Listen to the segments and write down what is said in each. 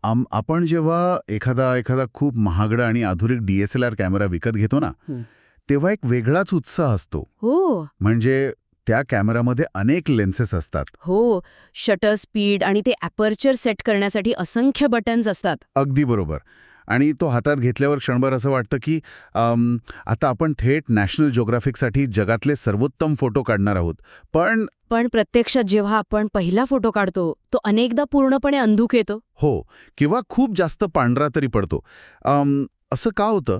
आपण जेव्हा एखादा खूप महागडा आणि आधुनिक DSLR कॅमेरा विकत घेतो ना, हं. तेव्हा एक वेगळाच उत्साह असतो. हो म्हणजे त्या कॅमेरामध्ये अनेक लेन्सेस असतात. हो शटर स्पीड आणि ते अपर्चर सेट करण्यासाठी असंख्य बटन्स असतात. अगदी बरोबर. आणि तो हातात घेतल्यावर क्षणभर असं वाटतं की आता आपण थेट नॅशनल जिओग्राफिकसाठी जगातले सर्वोत्तम फोटो काढणार आहोत. पण पण प्रत्यक्षात जेव्हा आपण पहिला फोटो काढतो तो अनेकदा पूर्णपणे अंधुक येतो. हो, किंवा खूप जास्त पांढरा तरी पडतो. असं का होतं?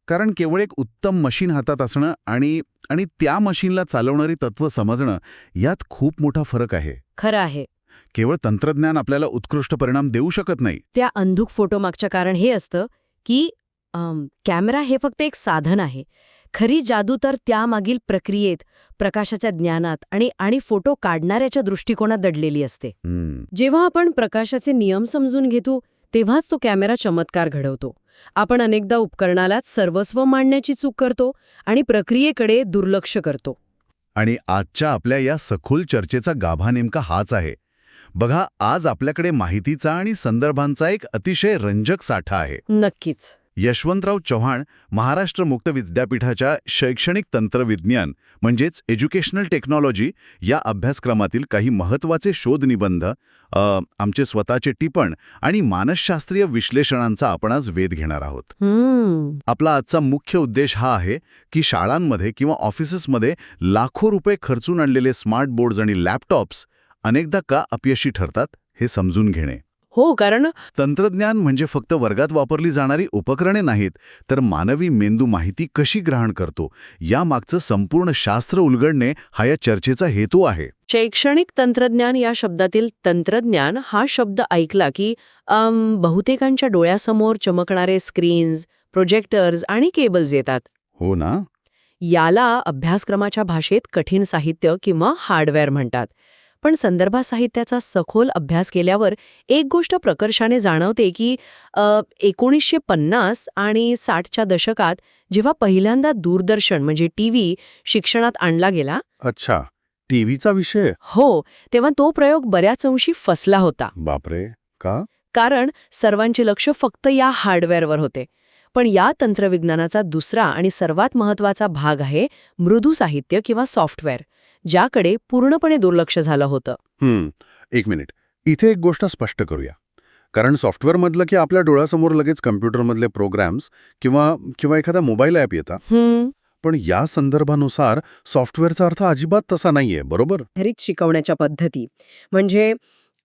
कारण केवळ एक उत्तम मशीन हातात असणं आणि आणि त्या मशीनला चालवणारी तत्त्व समजणं यात खूप मोठा फरक आहे. खरं आहे. केवळ तंत्रज्ञान आपल्याला उत्कृष्ट परिणाम देऊ शकत नाही. त्या अंधुक फोटो मागचं कारण हे असतं की कॅमेरा हे फक्त एक साधन आहे. खरी जादू तर त्यामागील प्रक्रियेत, प्रकाशाच्या ज्ञानात आणि आणि फोटो काढणाऱ्याच्या दृष्टिकोनात दडलेली असते. जेव्हा आपण प्रकाशाचे नियम समजून घेतो तेव्हाच तो कॅमेरा चमत्कार घडवतो. आपण अनेकदा उपकरणालाच सर्वस्व मांडण्याची चूक करतो आणि प्रक्रियेकडे दुर्लक्ष करतो. आणि आजच्या आपल्या या सखोल चर्चेचा गाभा नेमका हाच आहे. बघा, आज आपल्याकडे माहितीचा आणि संदर्भांचा एक अतिशय रंजक साठा आहे. नक्कीच. यशवंतराव चव्हाण महाराष्ट्र मुक्त विद्यापीठाच्या शैक्षणिक तंत्रविज्ञान म्हणजेच एज्युकेशनल टेक्नॉलॉजी या अभ्यासक्रमातील काही महत्त्वाचे शोधनिबंध, आमचे स्वतःचे टिपण आणि मानसशास्त्रीय विश्लेषणांचा आपण आज वेध घेणार आहोत. आपला आजचा मुख्य उद्देश हा आहे की शाळांमध्ये किंवा ऑफिसेसमध्ये लाखो रुपये खर्चून आणलेले स्मार्ट बोर्ड्स आणि लॅपटॉप्स अनेकदा का अपयशी ठरतात हे समजून घेणे. हो, कारण तंत्रज्ञान म्हणजे फक्त वर्गात वापरली जाणारी उपकरणे नाहीत, तर मानवी मेंदू माहिती कशी ग्रहण करतो यामागचं संपूर्ण शास्त्र उलगडणे हा या चर्चेचा हेतू आहे. शैक्षणिक तंत्रज्ञान या शब्दातील तंत्रज्ञान हा शब्द ऐकला की बहुतेकांच्या डोळ्यासमोर चमकणारे स्क्रीन्स, प्रोजेक्टर्स आणि केबल्स येतात. हो ना. याला अभ्यासक्रमाच्या भाषेत कठीण साहित्य किंवा हार्डवेअर म्हणतात. पण संदर्भ साहित्याचा सखोल अभ्यास केल्यावर एक गोष्ट प्रकर्षाने जाणवते की 1950 आणि 60च्या दशकात जेव्हा पहिल्यांदा दूरदर्शन म्हणजे टीव्ही शिक्षणात आणला गेला. अच्छा, टीव्हीचा विषय. हो, तेव्हा तो प्रयोग बऱ्याच अंशी फसला होता. बापरे, का? कारण सर्वांचे लक्ष फक्त या हार्डवेअरवर होते. पण या तंत्रविज्ञानाचा दुसरा आणि सर्वात महत्त्वाचा भाग आहे मृदू साहित्य किंवा सॉफ्टवेअर, ज्याकडे पूर्णपणे दुर्लक्ष झालं होतं. एक मिनिट, इथे एक गोष्ट स्पष्ट करूया. कारण सॉफ्टवेअरमधलं की आपल्या डोळ्यासमोर लगेच कम्प्युटरमधले प्रोग्राम्स किंवा एखादा मोबाईल ॲप येतात. पण या संदर्भानुसार सॉफ्टवेअरचा अर्थ अजिबात तसा नाहीये, बरोबर? घरीच शिकवण्याच्या पद्धती म्हणजे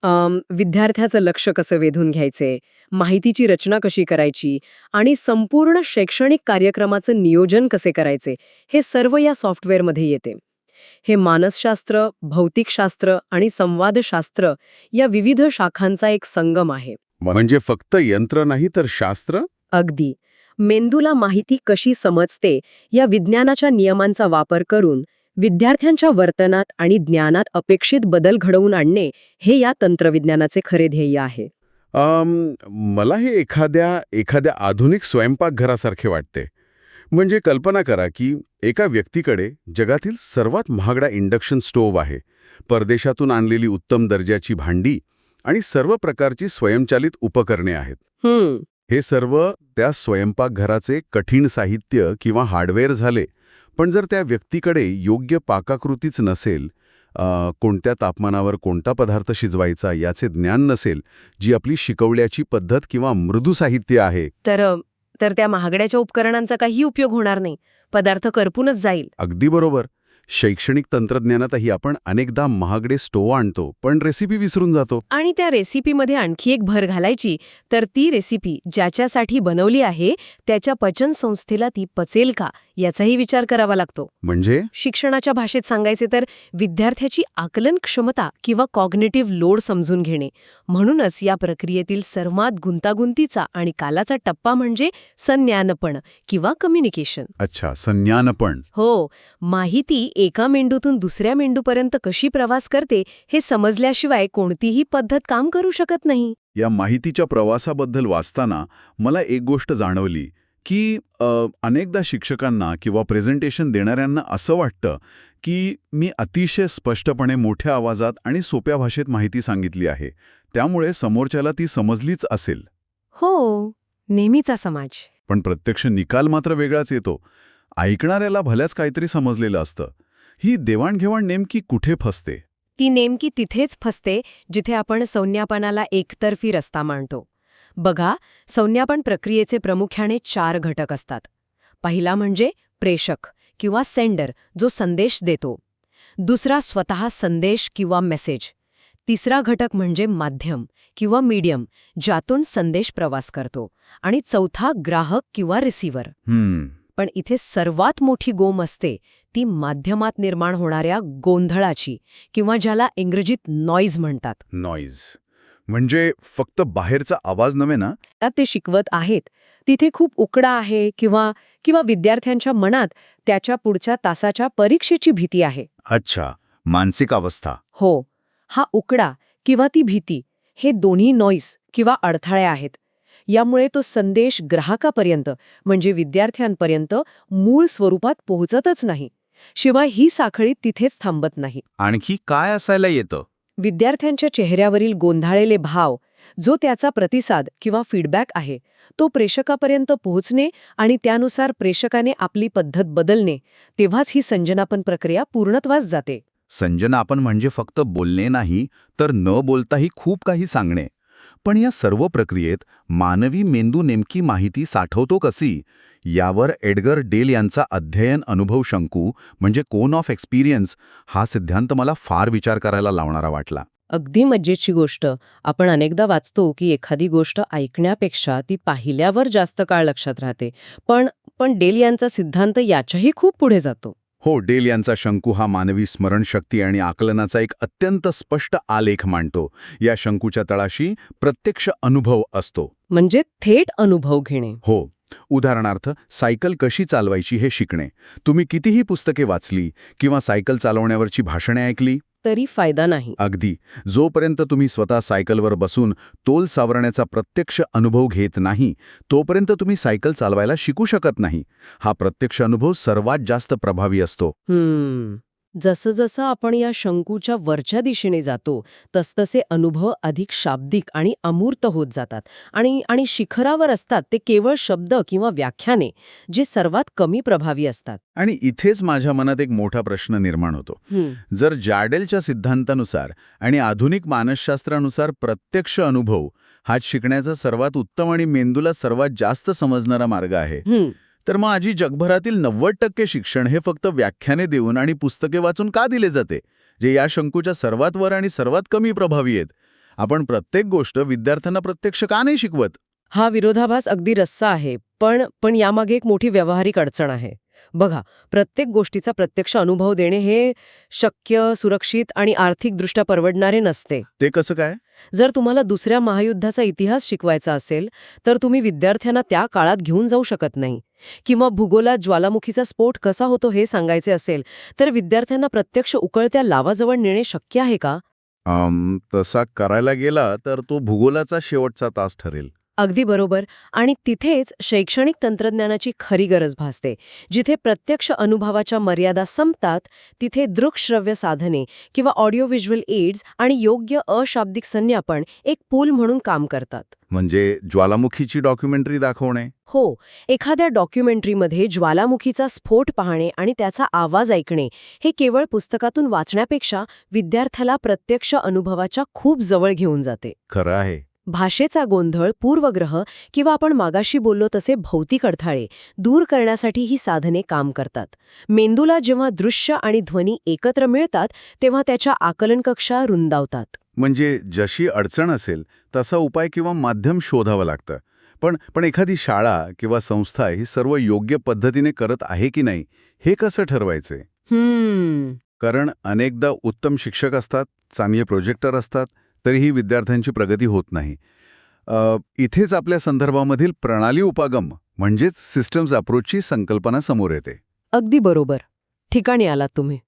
विद्यार्थ्याचं लक्ष कसं वेधून घ्यायचे, माहितीची रचना कशी करायची आणि संपूर्ण शैक्षणिक कार्यक्रमाचं नियोजन कसे करायचे, हे सर्व या सॉफ्टवेअरमध्ये येते. हे मानसशास्त्र, भौतिकशास्त्र आणि संवादशास्त्र या विविध शाखांचा एक संगम आहे. म्हणजे फक्त यंत्र नाही तर शास्त्र. अगदी. मेंदूला माहिती कशी समजते या विज्ञानाच्या नियमांचा वापर करून विद्यार्थ्यांच्या वर्तनात आणि ज्ञानात अपेक्षित बदल घडवून आणणे हे या तंत्रविज्ञानाचे खरे ध्येय आहे. मला हे एखाद्या आधुनिक स्वयंपाकघरासारखे वाटते. म्हणजे कल्पना करा की एका व्यक्तीकडे जगातील सर्वात महागडा इंडक्शन स्टोव्ह आहे, परदेशातून आणलेली उत्तम दर्जाची भांडी आणि सर्व प्रकारची स्वयंचलित उपकरणे आहेत. हे सर्व त्या स्वयंपाकघराचे कठीण साहित्य किंवा हार्डवेअर झाले. पण जर त्या व्यक्तीकडे योग्य पाककृतीच नसेल, कोणत्या तापमानावर कोणता पदार्थ शिजवायचा याचे ज्ञान नसेल, जी आपली शिकवल्याची पद्धत किंवा मृदू साहित्य आहे, तर त्या महागड्याच्या उपकरणांचा काही उपयोग होणार नाही. पदार्थ करपूनच जाईल. अगदी बरोबर. शैक्षणिक तंत्रज्ञानातही आपण अनेकदा महागडे स्टोव्ह आणतो, पण रेसिपी विसरून जातो. आणि त्या रेसिपीमध्ये आणखी एक भर घालायची तर ती रेसिपी ज्याच्यासाठी बनवली आहे त्याच्या पचन संस्थेला ती पचेल का याचाही विचार करावा लागतो. म्हणजे शिक्षणाच्या भाषेत सांगायचे तर विद्यार्थ्याची आकलन क्षमता किंवा कॉग्निटिव्ह लोड समजून घेणे. म्हणूनच या प्रक्रियेतील सर्वात गुंतागुंतीचा आणि कालाचा टप्पा म्हणजे संज्ञानपण किंवा कम्युनिकेशन. अच्छा, संज्ञानपण. हो, माहिती एका मेंदूतून दुसऱ्या मेंदूपर्यंत कशी प्रवास करते हे समजल्याशिवाय कोणतीही पद्धत काम करू शकत नाही. या माहितीच्या प्रवासाबद्दल वाचताना मला एक गोष्ट जाणवली की अनेकदा शिक्षकांना किंवा प्रेझेंटेशन देणाऱ्यांना असं वाटतं की मी अतिशय स्पष्टपणे मोठ्या आवाजात आणि सोप्या भाषेत माहिती सांगितली आहे, त्यामुळे समोरच्याला ती समजलीच असेल. हो, नेहमीचा समाज. पण प्रत्यक्ष निकाल मात्र वेगळाच येतो. ऐकणाऱ्याला भल्याच काहीतरी समजलेलं असतं. ही देवाणघेवाण नेमकी कुठे फसते? ती नेमकी तिथेच फसते जिथे आपण संज्ञापनाला एकतर्फी रस्ता मांडतो. बघा, संज्ञापन प्रक्रियेचे प्रामुख्याने 4 घटक असतात. पहिला म्हणजे प्रेषक किंवा सेंडर, जो संदेश देतो. दुसरा स्वतः संदेश किंवा मेसेज. तिसरा घटक म्हणजे माध्यम किंवा मीडियम, ज्यातून संदेश प्रवास करतो. आणि चौथा ग्राहक किंवा रिसीव्हर. पण इथे सर्वात मोठी गोम असते ती माध्यमात निर्माण होणाऱ्या गोंधळाची, किंवा ज्याला इंग्रजीत नॉईज म्हणतात. नॉईज म्हणजे फक्त बाहेरचा आवाज नव्हे ना? ते शिकवत आहेत तिथे खूप उकडा आहे किंवा किंवा विद्यार्थ्यांच्या मनात त्याच्या पुढच्या तासाच्या परीक्षेची भीती आहे. अच्छा, मानसिक अवस्था. हो, हा उकडा किंवा ती भीती हे दोन्ही नॉईज किंवा अडथळे आहेत. यामुळे तो संदेश ग्राहकापर्यंत म्हणजे विद्यार्थ्यांपर्यंत मूळ स्वरूपात पोहोचतच नाही. शिवाय ही साखळी तिथेच थांबत नाही. आणखी काय असायला येतं? विद्यार्थ्यांच्या चेहऱ्यावरील गोंधाळलेले भाव, जो त्याचा प्रतिसाद किंवा फीडबॅक आहे, तो प्रेषकापर्यंत पोहोचणे आणि त्यानुसार प्रेषकाने आपली पद्धत बदलणे, तेव्हाच ही संजनापन प्रक्रिया पूर्णत्वास जाते. संजनापन म्हणजे फक्त बोलणे नाही, तर न बोलताही खूप काही सांगणे. पण या सर्व प्रक्रियेत मानवी मेंदू नेमकी माहिती साठवतो कशी, यावर एडगर डेल यांचा अध्ययन अनुभव शंकू म्हणजे कोन ऑफ एक्सपिरियन्स हा सिद्धांत मला फार विचार करायला लावणारा वाटला. अगदी मजेची गोष्ट. आपण अनेकदा वाचतो की एखादी गोष्ट ऐकण्यापेक्षा ती पाहिल्यावर जास्त काळ लक्षात राहते. पण डेल यांचा सिद्धांत याच्याही खूप पुढे जातो. हो, डेल यांचा शंकू हा मानवी स्मरणशक्ती आणि आकलनाचा एक अत्यंत स्पष्ट आलेख मांडतो. या शंकूच्या तळाशी प्रत्यक्ष अनुभव असतो. म्हणजे थेट अनुभव घेणे. हो, उदाहरणार्थ सायकल कशी चालवायची हे शिकणे. तुम्ही कितीही पुस्तके वाचली किंवा सायकल चालवण्यावरची भाषणे ऐकली तरी फायदा नाही. अगदी, जोपर्यंत तुम्ही स्वतः सायकलवर बसून तोल सावरण्याचा प्रत्यक्ष अनुभव घेत नाही, तोपर्यंत तुम्ही सायकल चालवायला शिकू शकत नाही. हा प्रत्यक्ष अनुभव सर्वात जास्त प्रभावी असतो. जसं जसं आपण या शंकूच्या वरच्या दिशेने जातो, तसतसे अनुभव अधिक शाब्दिक आणि अमूर्त होत जातात. आणि शिखरावर असतात ते केवळ शब्द किंवा व्याख्याने, जे सर्वात कमी प्रभावी असतात. आणि इथेच माझ्या मनात एक मोठा प्रश्न निर्माण होतो. जर जार्डेलच्या सिद्धांतानुसार आणि आधुनिक मानसशास्त्रानुसार प्रत्यक्ष अनुभव हाच शिकण्याचा सर्वात उत्तम आणि मेंदूला सर्वात जास्त समजणारा मार्ग आहे, तर मग आजी जगभरातील 90% शिक्षण हे फक्त व्याख्याने देऊन आणि पुस्तके वाचून का दिले जाते, जे या शंकूच्या सर्वात वर आणि सर्वात कमी प्रभावी आहेत? आपण प्रत्येक गोष्ट विद्यार्थ्यांना प्रत्यक्ष का नाही शिकवत? हा विरोधाभास अगदी रस्सा आहे, पण यामागे एक मोठी व्यावहारिक अडचण आहे. बघा, प्रत्येक गोष्टीचा प्रत्यक्ष अनुभव देणे हे शक्य, सुरक्षित आणि आर्थिकदृष्ट्या परवडणारे नसते. ते कसं काय? जर तुम्हाला दुसऱ्या महायुद्धाचा इतिहास शिकवायचा असेल, तर तुम्ही विद्यार्थ्यांना त्या काळात घेऊन जाऊ शकत नाही. किंवा भूगोलात ज्वालामुखीचा स्फोट कसा होतो हे सांगायचे असेल, तर विद्यार्थ्यांना प्रत्यक्ष उकळत्या लावाजवळ नेणे शक्य आहे का? तसा करायला गेला तर तो भूगोलाचा शेवटचा तास ठरेल. अगदी बरोबर. आणि तिथेच शैक्षणिक तंत्रज्ञानाची खरी गरज भासते. जिथे प्रत्यक्ष अनुभवाच्या मर्यादा संपतात, तिथे दृकश्रव्य साधने किंवा ऑडिओ व्हिज्युअल एड्स आणि योग्य अशाब्दिक संज्ञापन एक पूल म्हणून काम करतात. म्हणजे ज्वालामुखीची डॉक्युमेंटरी दाखवणे? हो, एखाद्या डॉक्युमेंटरीमध्ये ज्वालामुखीचा स्फोट पाहणे आणि त्याचा आवाज ऐकणे हे केवळ पुस्तकातून वाचण्यापेक्षा विद्यार्थ्याला प्रत्यक्ष अनुभवाच्या खूप जवळ घेऊन जाते. खरं आहे. भाषेचा गोंधळ, पूर्वग्रह किंवा आपण मागाशी बोललो तसे भौतिक अडथळे दूर करण्यासाठी ही साधने काम करतात. मेंदूला जेव्हा दृश्य आणि ध्वनी एकत्र मिळतात, तेव्हा त्याच्या आकलनकक्षा रुंदावतात. म्हणजे जशी अडचण असेल तसा उपाय किंवा माध्यम शोधावं लागतं. पण एखादी शाळा किंवा संस्था ही सर्व योग्य पद्धतीने करत आहे की नाही हे कसं ठरवायचे? कारण अनेकदा उत्तम शिक्षक असतात, चांगले प्रोजेक्टर असतात, तरीही विद्यार्थ्यांची प्रगती होत नाही. इथेच आपल्या संदर्भामधील प्रणाली उपागम म्हणजेच सिस्टम्स अप्रोचची संकल्पना समोर येते. अगदी बरोबर. ठिकाणी आलात तुम्ही.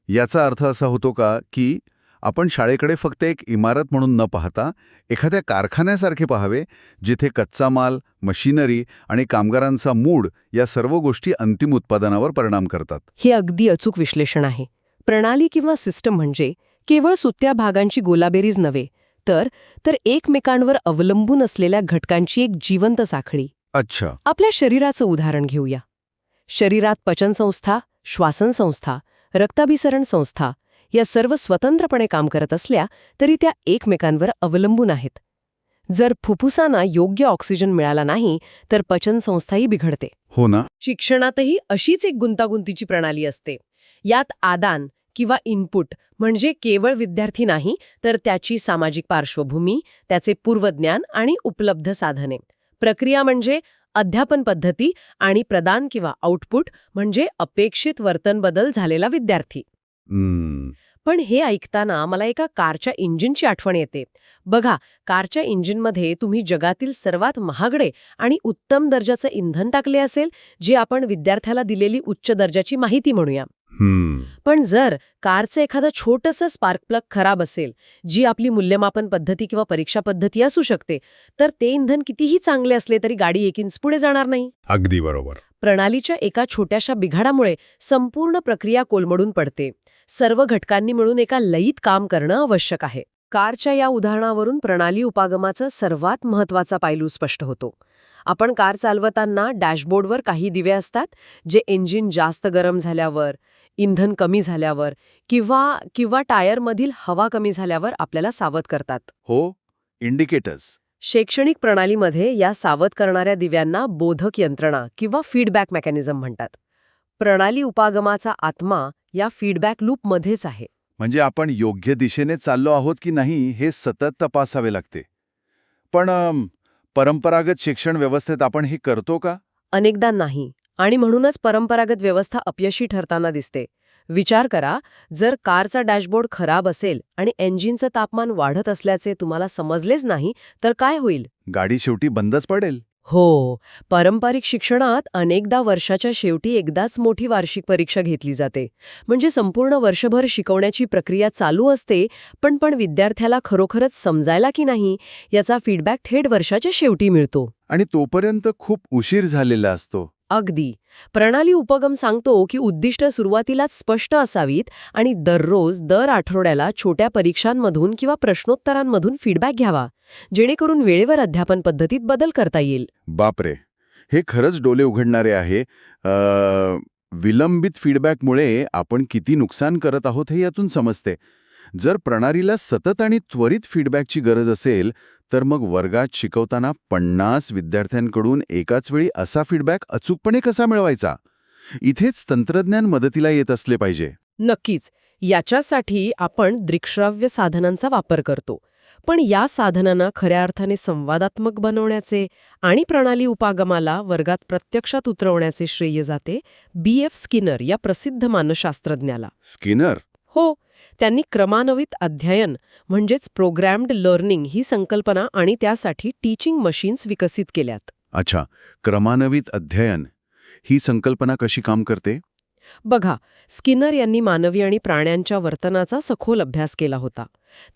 याचा अर्थ असा होतो का की आपण शाळेकडे फक्त एक इमारत म्हणून न पाहता एखाद्या कारखान्यासारखे पाहावे, जिथे कच्चा माल, मशिनरी आणि कामगारांचा मूड या सर्व गोष्टी अंतिम उत्पादनावर परिणाम करतात? हे अगदी अचूक विश्लेषण आहे. प्रणाली किंवा सिस्टम म्हणजे केवळ सुत्या भागांची गोलाबेरीज नव्हे, तर एकमेकांवर अवलंबून असलेल्या घटकांची एक जिवंत साखळी. अच्छा. आपल्या शरीराचं उदाहरण घेऊया. शरीरात पचनसंस्था, श्वासनसंस्था, रक्ताभिसरण संस्था या सर्व स्वतंत्रपणे काम करत असल्या तरी त्या एकमेकांवर अवलंबून आहेत. जर फुफ्फुसांना योग्य ऑक्सिजन मिळाला नाही तर पचनसंस्थाही बिघडते. हो ना. शिक्षणातही अशीच एक गुंतागुंतीची प्रणाली असते. यात आदान किंवा इनपुट म्हणजे केवळ विद्यार्थी नाही तर त्याची सामाजिक पार्श्वभूमी, त्याचे पूर्वज्ञान आणि उपलब्ध साधने. प्रक्रिया म्हणजे अध्यापन पद्धती आणि प्रदान किंवा आउटपुट म्हणजे अपेक्षित वर्तन बदल झालेला विद्यार्थी. पण हे ऐकताना मला एका कारच्या इंजिनची आठवण येते. बघा, कारच्या इंजिनमध्ये तुम्ही जगातील सर्वात महागडे आणि उत्तम दर्जाचं इंधन टाकले असेल, जे आपण विद्यार्थ्याला दिलेली उच्च दर्जाची माहिती म्हणूया. पण जर कारचं एखादं छोटंसं स्पार्क प्लग खराब असेल, जी आपली मूल्यमापन पद्धती किंवा परीक्षा पद्धती असू शकते, तर ते इंधन कितीही चांगले असले तरी गाडी 1 इंच पुढे जाणार नाही. अगदी बरोबर. प्रणालीच्या एका छोट्याशा बिघाडामुळे संपूर्ण प्रक्रिया कोलमडून पडते. सर्व घटकांनी मिळून एका लयीत काम करणं आवश्यक आहे. कारच्या या उदाहरणावरून प्रणाली उपागमाचा सर्वात महत्त्वाचा पैलू स्पष्ट होतो. आपण कार चालवताना डॅशबोर्डवर काही दिवे असतात, जे इंजिन जास्त गरम झाल्यावर, इंधन कमी झाल्यावर किंवा टायरमधील हवा कमी झाल्यावर आपल्याला सावध करतात. हो, इंडिकेटर्स. शैक्षणिक प्रणालीमध्ये या सावध करणाऱ्या दिव्यांना बोधक यंत्रणा किंवा फीडबॅक मेकॅनिझम म्हणतात. प्रणाली उपागमाचा आत्मा या फीडबॅक लूपमध्येच आहे. म्हणजे आपण योग्य दिशेने चाललो आहोत की नाही हे सतत तपासावे लागते. पण परंपरागत शिक्षण व्यवस्थेत आपण हे करतो का? अनेकदा नाही, आणि म्हणूनच परंपरागत व्यवस्था अपयशी ठरताना दिसते. विचार करा, जर कारचा डॅशबोर्ड खराब असेल आणि इंजिनचं तापमान वाढत असल्याचे तुम्हाला समजलेच नाही तर काय होईल? गाडी शेवटी बंदच पडेल. हो, पारंपरिक शिक्षणात अनेकदा वर्षाच्या शेवटी एकदाच मोठी वार्षिक परीक्षा घेतली जाते. म्हणजे संपूर्ण वर्षभर शिकवण्याची प्रक्रिया चालू असते, पण विद्यार्थ्याला खरोखरच समजायला की नाही याचा फीडबॅक थेट वर्षाच्या शेवटी मिळतो. आणि तोपर्यंत खूप उशीर झालेला असतो. अगदी. प्रणाली उपगम सांगतो की उद्दिष्ट सुरुवातीलाच स्पष्ट असावीत आणि दर आठवड्याला छोट्या परीक्षांमधून किंवा प्रश्नोत्तरांमधून फीडबॅक घ्यावा, जेणेकरून वेळेवर अध्यापन पद्धतीत बदल करता येईल. बापरे, हे खरंच डोळे उघडणारे आहे. विलंबित फीडबॅकमुळे आपण किती नुकसान करत आहोत हे यातून समजते. जर प्रणालीला सतत आणि त्वरित फीडबॅकची गरज असेल तर मग वर्गात शिकवताना 50 विद्यार्थ्यांकडून एकाच वेळी असा फीडबॅक अचूकपणे कसा मिळवायचा? इथेच तंत्रज्ञान मदतीला येत असले पाहिजे. नक्कीच. याच्यासाठी आपण दृक्श्राव्य साधनांचा वापर करतो. पण या साधनांना खऱ्या अर्थाने संवादात्मक बनवण्याचे आणि प्रणाली उपागमाला वर्गात प्रत्यक्षात उतरवण्याचे श्रेय जाते B.F. स्किनर या प्रसिद्ध मानसशास्त्रज्ञाला. स्किनर? हो, त्यांनी क्रमान्वित अध्ययन म्हणजेच प्रोग्रॅम्ड लर्निंग ही संकल्पना आणि त्यासाठी टीचिंग मशीन्स विकसित केल्यात. अच्छा, क्रमान्वित अध्ययन ही संकल्पना कशी काम करते? बघा, स्किनर यांनी मानवी आणि प्राण्यांच्या वर्तनाचा सखोल अभ्यास केला होता.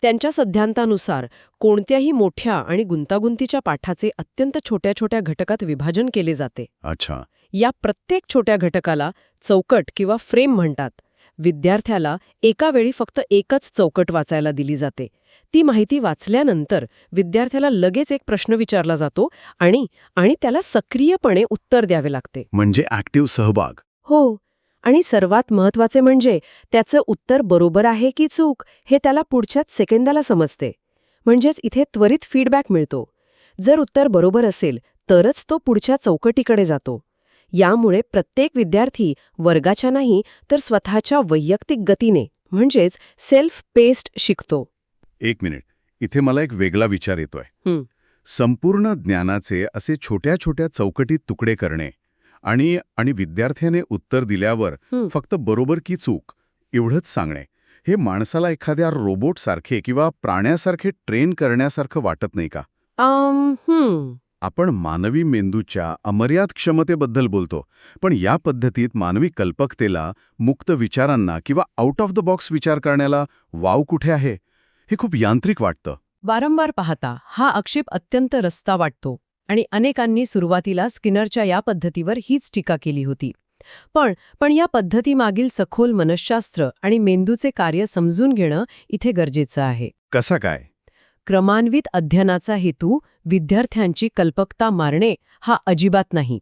त्यांच्या सिद्धांतानुसार कोणत्याही मोठ्या आणि गुंतागुंतीच्या पाठाचे अत्यंत छोट्या छोट्या घटकात विभाजन केले जाते. अच्छा. या प्रत्येक छोट्या घटकाला चौकट किंवा फ्रेम म्हणतात. विद्यार्थ्याला एका वेळी फक्त एकच चौकट वाचायला दिली जाते. ती माहिती वाचल्यानंतर विद्यार्थ्याला लगेच एक प्रश्न विचारला जातो आणि त्याला सक्रियपणे उत्तर द्यावे लागते. म्हणजे ॲक्टिव्ह सहभाग. हो, आणि सर्वात महत्त्वाचे म्हणजे त्याचं उत्तर बरोबर आहे की चूक हे त्याला पुढच्याच सेकंदाला समजते. म्हणजेच इथे त्वरित फीडबॅक मिळतो. जर उत्तर बरोबर असेल तरच तो पुढच्या चौकटीकडे जातो. यामुळे प्रत्येक विद्यार्थी वर्गाच्या नाही तर स्वतःच्या वैयक्तिक गतीने म्हणजेच सेल्फ पेस्ड शिकतो. एक मिनिट, इथे मला एक वेगळा विचार येतोय. संपूर्ण ज्ञानाचे असे छोट्या छोट्या चौकटीत तुकडे करणे आणि विद्यार्थ्याने उत्तर दिल्यावर फक्त बरोबर की चूक एवढंच सांगणे, हे माणसाला एखाद्या रोबोटसारखे किंवा प्राण्यासारखे ट्रेन करण्यासारखं वाटत नाही का? आपण मानवी मेंदूच्या अमर्याद क्षमतेबद्दल बोलतो, पण या पद्धतीत मानवी कल्पकतेला, मुक्त विचारांना किंवा आउट ऑफ द बॉक्स विचार करण्याला वाव कुठे आहे? हे खूप यांत्रिक वाटतं. वारंवार पाहता हा आक्षेप अत्यंत रस्ता वाटतो आणि अनेकांनी सुरुवातीला स्किनरच्या या पद्धतीवर हीच टीका केली होती. पण या पद्धतीमागील सखोल मनसशास्त्र आणि मेंदूचे कार्य समजून घेणं इथे गरजेचं आहे. कसा काय? क्रमान्वित अध्ययनाचा हेतू विद्यार्थ्यांची कल्पकता मारणे हा अजिबात नाही.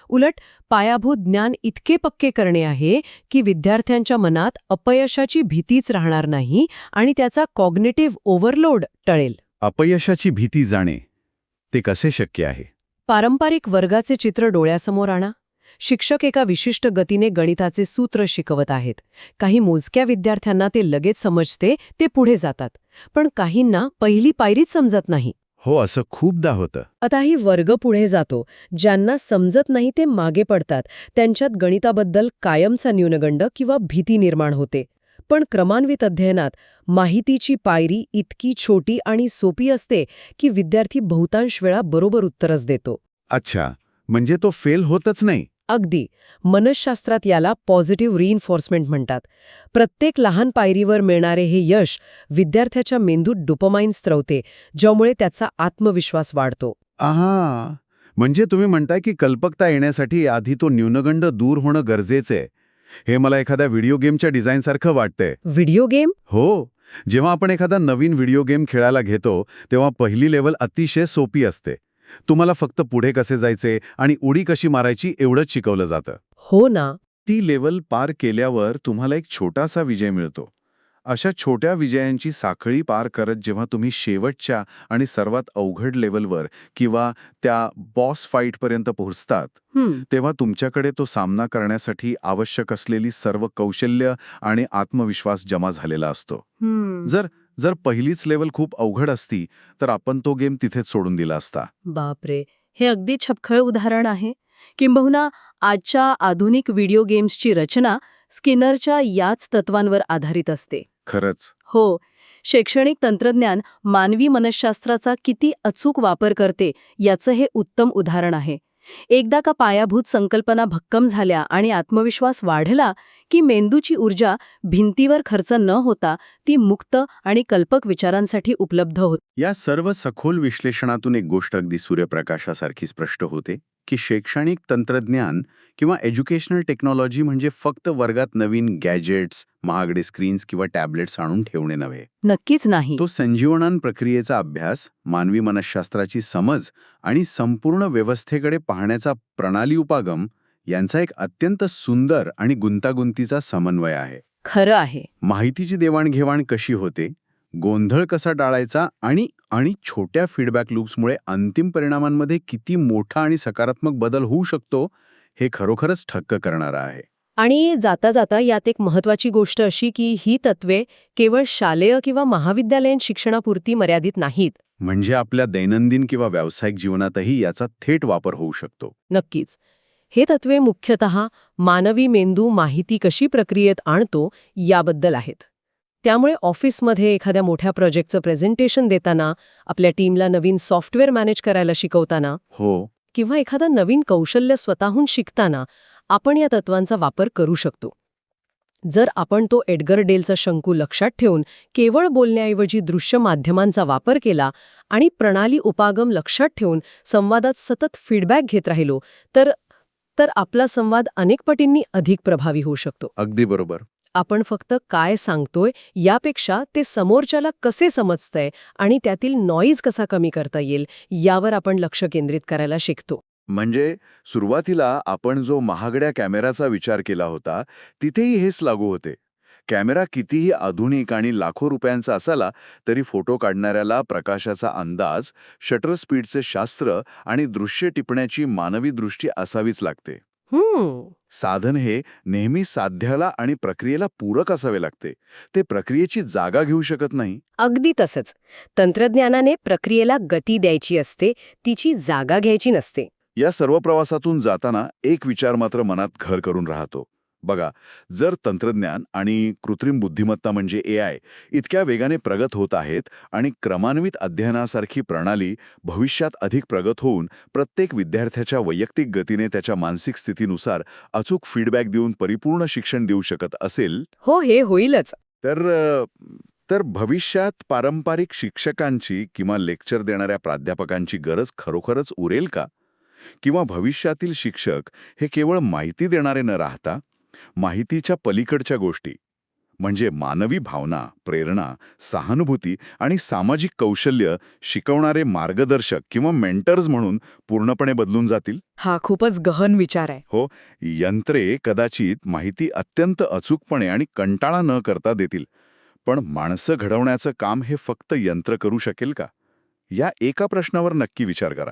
उलट पायाभूत ज्ञान इतके पक्के करणे आहे की विद्यार्थ्यांच्या मनात अपयशाची भीतीच राहणार नाही आणि त्याचा कॉग्निटिव्ह ओव्हरलोड टळेल. अपयशाची भीती जाणे ते कसे शक्य आहे? पारंपरिक वर्गाचे चित्र डोळ्यासमोर आणा. शिक्षक एका विशिष्ट गतीने गणिताचे सूत्र शिकवत आहेत. काही मोजक्या विद्यार्थ्यांना ते लगेच समजते, ते पुढे जातात. पण काहींना पहिली पायरीच समजत नाही. हो, असं खूपदा होतं. आता ही वर्ग पुढे जातो. ज्यांना समजत नाही ते मागे पडतात. त्यांच्यात गणिताबद्दल कायमचा न्यूनगंड किंवा भीती निर्माण होते. पण क्रमान्वित अध्ययनात माहितीची पायरी इतकी छोटी आणि सोपी असते की विद्यार्थी बहुतांश वेळा बरोबर उत्तरच देतो. अच्छा, म्हणजे तो फेल होतच नाही. अगदी. मनसशास्त्रात याला पॉझिटिव्ह रिइन्फोर्समेंट म्हणतात. प्रत्येक लहान पायरीवर मिळणारे हे यश विद्यार्थ्याच्या मेंदूत डोपामाइन स्त्रवते, ज्यामुळे त्याचा आत्मविश्वास वाढतो. आहा, म्हणजे तुम्ही म्हणताय की कल्पकता येण्यासाठी आधी तो न्यूनगंड दूर होणं गरजेचं आहे. हे मला एखाद्या व्हिडिओ गेमच्या डिझाईनसारखं वाटतंय. Video game? हो, जेव्हा आपण एखादा नवीन व्हिडिओ गेम खेळायला घेतो तेव्हा पहिली लेव्हल अतिशय सोपी असते. तुम्हाला फक्त पुढे कसे जायचे आणि उडी कशी मारायची एवढंच शिकवलं जातं. हो ना. ती लेव्हल पार केल्यावर तुम्हाला एक छोटासा विजय मिळतो. अशा छोट्या विजयांची साखळी पार करत जेव्हा तुम्ही शेवटच्या आणि सर्वात अवघड लेव्हलवर किंवा त्या बॉस फाईटपर्यंत पोहोचतात, तेव्हा तुमच्याकडे तो सामना करण्यासाठी आवश्यक असलेली सर्व कौशल्य आणि आत्मविश्वास जमा झालेला असतो. जर पहिलीच लेव्हल खूप अवघड असती तर आपण तो गेम तिथेच सोडून दिला असता. बापरे, हे अगदी छपखळ उदाहरण आहे. किंबहुना आजच्या आधुनिक व्हिडिओ गेम्सची रचना स्किनरच्या याच तत्वांवर आधारित असते. खरंच. हो, शैक्षणिक तंत्रज्ञान मानवी मनसशास्त्राचा किती अचूक वापर करते याचं हे उत्तम उदाहरण आहे. एकदा का पायाभूत संकल्पना भक्कम झाल्या आणि आत्मविश्वास वाढला की मेंदूची ऊर्जा भिंतीवर खर्च न होता ती मुक्त आणि कल्पक विचारांसाठी उपलब्ध होते. या सर्व सखोल विश्लेषणातून एक गोष्ट अगदी सूर्यप्रकाशासारखी स्पष्ट होते की शैक्षणिक तंत्रज्ञान किंवा एज्युकेशनल टेक्नॉलॉजी म्हणजे फक्त वर्गात नवीन गॅजेट्स, महागडे स्क्रीन्स किंवा टॅबलेट्स आणून ठेवणे नव्हे. नक्कीच नाही. तो संजीवनान प्रक्रियेचा अभ्यास, मानवी मनसशास्त्राची समज आणि संपूर्ण व्यवस्थेकडे पाहण्याचा प्रणाली उपागम यांचा एक अत्यंत सुंदर आणि गुंतागुंतीचा समन्वय आहे. खरं आहे. माहितीची देवाणघेवाण कशी होते, गोंधळ कसा टाळायचा आणि छोट्या फीडबॅक लूप्समुळे अंतिम परिणामांमध्ये किती मोठा आणि सकारात्मक बदल होऊ शकतो, हे खरोखरच ठक्क करणारं आहे. आणि जाता जाता यात एक महत्वाची गोष्ट अशी की ही तत्वे केवळ शालेय किंवा महाविद्यालयीन शिक्षणापुरती मर्यादित नाहीत. म्हणजे आपल्या दैनंदिन किंवा व्यावसायिक जीवनातही याचा थेट वापर होऊ शकतो. नक्कीच. हे तत्वे मुख्यतः मानवी मेंदू माहिती कशी प्रक्रियेत आणतो याबद्दल आहेत. त्यामुळे ऑफिसमध्ये एखाद्या मोठ्या प्रोजेक्टचं प्रेझेंटेशन देताना, आपल्या टीमला नवीन सॉफ्टवेअर मॅनेज करायला शिकवताना, किंवा एखादं नवीन कौशल्य स्वतःहून शिकताना आपण या तत्वांचा वापर करू शकतो. जर आपण तो एडगर डेलचा शंकू लक्षात ठेवून केवळ बोलण्याऐवजी दृश्य माध्यमांचा वापर केला आणि प्रणाली उपागम लक्षात ठेवून संवादात सतत फीडबॅक घेत राहिलो तर आपला संवाद अनेक पटींनी अधिक प्रभावी होऊ शकतो. अगदी बरोबर. आपण फक्त काय सांगतोय यापेक्षा ते समोरच्याला कसे समजतंय आणि त्यातील नॉईज कसा कमी करता येईल यावर आपण लक्ष केंद्रित करायला शिकतो. म्हणजे सुरुवातीला आपण जो महागड्या कॅमेराचा विचार केला होता तिथेही हेच लागू होते. कॅमेरा कितीही आधुनिक आणि लाखो रुपयांचा असाला तरी फोटो काढणाऱ्याला प्रकाशाचा अंदाज, शटर स्पीडचे शास्त्र आणि दृश्य टिपण्याची मानवी दृष्टी असावीच लागते. साधन हे नेहमी साध्याला आणि प्रक्रियेला पूरक असावे लागते. ते प्रक्रियेची जागा घेऊ शकत नाही. अगदी तसंच. तंत्रज्ञानाने प्रक्रियेला गती द्यायची असते, तिची जागा घ्यायची नसते. या सर्व प्रवासातून जाताना एक विचार मात्र मनात घर करून राहतो. बघा, जर तंत्रज्ञान आणि कृत्रिम बुद्धिमत्ता म्हणजे AI इतक्या वेगाने प्रगत होत आहेत आणि क्रमान्वित अध्ययनासारखी प्रणाली भविष्यात अधिक प्रगत होऊन प्रत्येक विद्यार्थ्याच्या वैयक्तिक गतीने त्याच्या मानसिक स्थितीनुसार अचूक फीडबॅक देऊन परिपूर्ण शिक्षण देऊ शकत असेल, हो, हे होईलच. तर भविष्यात पारंपरिक शिक्षकांची किंवा लेक्चर देणाऱ्या प्राध्यापकांची गरज खरोखरच उरेल का? किंवा भविष्यातील शिक्षक हे केवळ माहिती देणारे न राहता माहितीच्या पलीकडच्या गोष्टी म्हणजे मानवी भावना, प्रेरणा, सहानुभूती आणि सामाजिक कौशल्य शिकवणारे मार्गदर्शक किंवा मेंटर्स म्हणून पूर्णपणे बदलून जातील? हा खूपच गहन विचार आहे. हो, यंत्रे कदाचित माहिती अत्यंत अचूकपणे आणि कंटाळा न करता देतील. पण माणसं घडवण्याचं काम हे फक्त यंत्र करू शकेल का? या एका प्रश्नावर नक्की विचार करा.